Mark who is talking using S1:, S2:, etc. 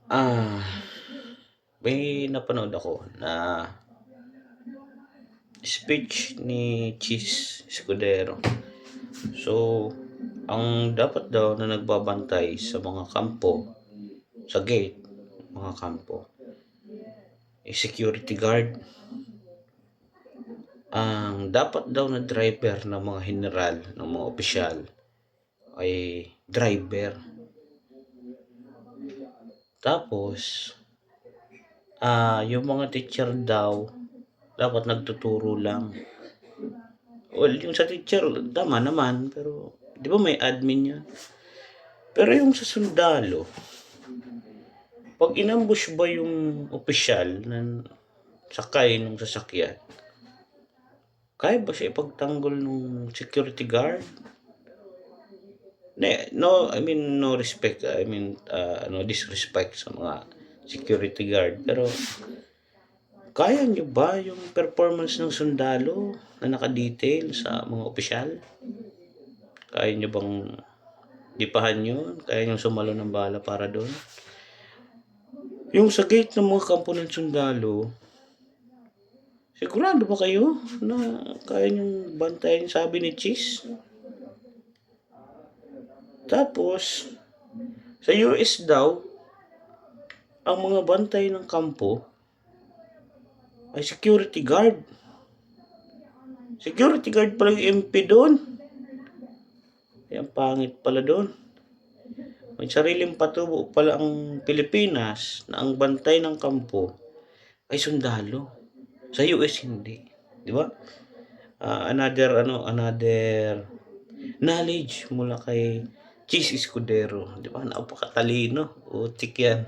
S1: Ah, may napanood ako na speech ni Cheese Escudero. So, ang dapat daw na nagbabantay sa mga kampo, sa gate, mga kampo, security guard. Ang dapat daw na driver ng mga general, ng mga opisyal, ay driver. Tapos, yung mga teacher daw, dapat nagtuturo lang. Well, yung sa teacher, tama naman, pero di ba may admin yan? Pero yung sa sundalo, pag inambush ba yung opisyal na sakay ng sasakyan, kaya ba siya ipagtanggol ng security guard? No, I mean, no respect. I mean, no disrespect sa mga security guard. Pero, kaya nyo ba yung performance ng sundalo na nakadetail sa mga opisyal? Kaya nyo bang dipahan yun? Kaya nyo sumalo ng bala para doon? Yung sa gate ng mga kampo ng sundalo, sigurado ba kayo na kaya nyong bantayan, sabi ni Cheese? Tapos, sa US daw, ang mga bantay ng kampo ay security guard. Security guard pala yung MP doon. Ay, ang pangit pala doon. May sariling patubo pala ang Pilipinas na ang bantay ng kampo ay sundalo. Sa US hindi. Di ba? Another knowledge mula kay Cheese Escudero. Di ba? Napakatalino. Utik yan.